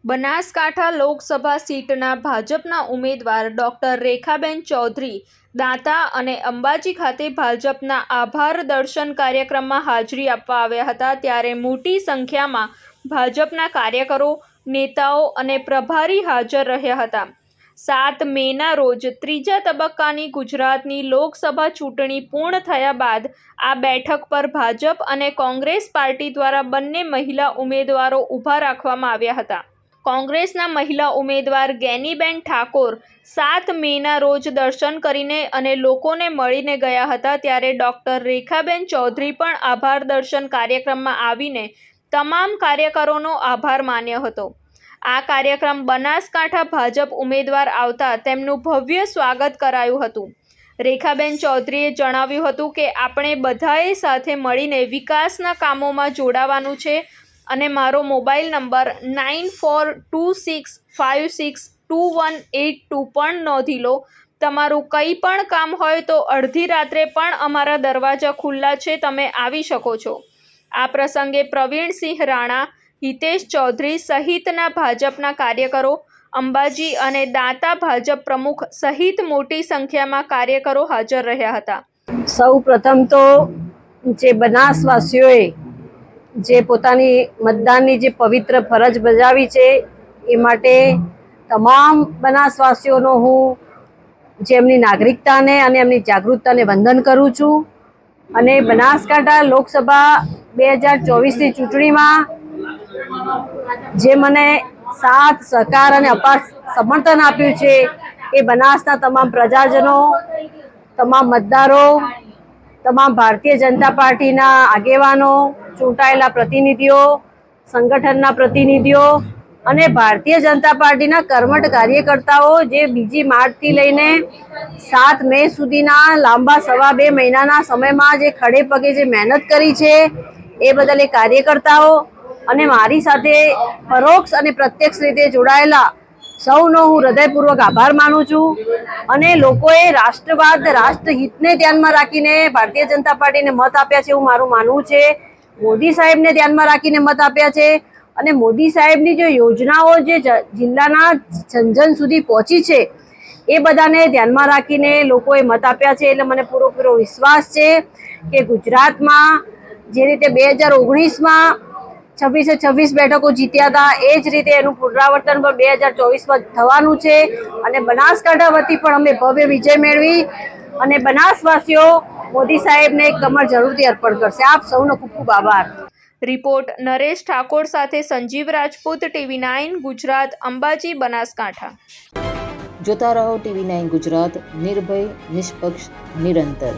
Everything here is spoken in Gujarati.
બનાસકાંઠા લોકસભા સીટના ભાજપના ઉમેદવાર ડોક્ટર રેખાબેન ચૌધરી દાંતા અને અંબાજી ખાતે ભાજપના આભાર દર્શન કાર્યક્રમમાં હાજરી આપવા આવ્યા હતા, ત્યારે મોટી સંખ્યામાં ભાજપના કાર્યકરો, નેતાઓ અને પ્રભારી હાજર રહ્યા હતા। 7 મેના રોજ ત્રીજા તબક્કાની ગુજરાતની લોકસભા ચૂંટણી પૂર્ણ થયા બાદ આ બેઠક પર ભાજપ અને કોંગ્રેસ પાર્ટી દ્વારા બંને મહિલા ઉમેદવારો ઊભા રાખવામાં આવ્યા હતા। કોંગ્રેસના મહિલા ઉમેદવાર ગેનીબેન ઠાકોર 7 મેના રોજ દર્શન કરીને અને લોકોને મળીને ગયા હતા, ત્યારે ડોક્ટર રેખાબેન ચૌધરી પણ આભાર દર્શન કાર્યક્રમમાં આવીને તમામ કાર્યકરોનો આભાર માન્યો હતો। આ કાર્યક્રમ બનાસકાંઠા ભાજપ ઉમેદવાર આવતા તેમનું ભવ્ય સ્વાગત કરાયું હતું। રેખાબેન ચૌધરીએ જણાવ્યું હતું કે આપણે બધાએ સાથે મળીને વિકાસના કામોમાં જોડાવાનું છે અને મારો મોબાઈલ નંબર 9426562182 પણ નોંધી લો। તમારું કંઈ પણ કામ હોય તો અડધી રાત્રે પણ અમારા દરવાજા ખુલ્લા છે, તમે આવી શકો છો। આ પ્રસંગે પ્રવીણસિંહ રાણા, હિતેશ ચૌધરી સહિતના ભાજપના કાર્યકરો, અંબાજી અને દાંતા ભાજપ પ્રમુખ સહિત મોટી સંખ્યામાં કાર્યકરો હાજર રહ્યા હતા। સૌ પ્રથમ તો જે બનાસવાસીઓએ જે પોતાની મતદાનની જે પવિત્ર ફરજ બજાવી છે એ માટે તમામ બનાસવાસીઓનો હું જે એમની નાગરિકતાને અને એમની જાગૃતતાને વંદન કરું છું। અને બનાસકાંઠા લોકસભા 2024ની ચૂંટણીમાં જે મને સાથ, સહકાર અને અપાર સમર્થન આપ્યું છે એ બનાસના તમામ પ્રજાજનો, તમામ મતદારો, તમામ ભારતીય જનતા પાર્ટીના આગેવાનો, ચૂંટાયેલા પ્રતિનિધિઓ, સંગઠનના પ્રતિનિધિઓ અને ભારતીય જનતા પાર્ટીના કર્મઠ કાર્યકર્તાઓ જે બીજી માર્ચથી લઈને 7 મે સુધીના લાંબા 2.5 મહિનાના સમયમાં જે ખડે પગે જે મહેનત કરી છે એ બદલ એ કાર્યકર્તાઓ અને મારી સાથે પરોક્ષ અને પ્રત્યક્ષ રીતે જોડાયેલા સૌનો હું હૃદયપૂર્વક આભાર માનું છું। અને લોકોએ રાષ્ટ્રવાદ, રાષ્ટ્રહિતને ધ્યાનમાં રાખીને ભારતીય જનતા પાર્ટીને મત આપ્યા છે એવું મારું માનવું છે। મોદી સાહેબને ધ્યાનમાં રાખીને મત આપ્યા છે અને મોદી સાહેબની જે યોજનાઓ જે જિલ્લાના જન સુધી પહોંચી છે એ બધાને ધ્યાનમાં રાખીને લોકોએ મત આપ્યા છે। એટલે મને પૂરો વિશ્વાસ છે કે ગુજરાતમાં જે રીતે 2019માં 26 બેઠકો જીત્યા હતા એ જ રીતે એનું પુનરાવર્તન પણ 2024માં થવાનું છે અને બનાસકાંઠા વતી પણ અમે ભવ્ય વિજય મેળવી અને બનાસવાસીઓ મોદી સાહેબને કમર જરૂરથી અર્પણ કરશે। આપ સૌનો ખૂબ ખૂબ આભાર। રિપોર્ટ નરેશ ઠાકોર સાથે સંજીવ રાજપૂત, TV9 ગુજરાત, અંબાજી, બનાસકાંઠા। જોતા રહો TV9 ગુજરાત, નિર્ભય, નિષ્પક્ષ, નિરંતર।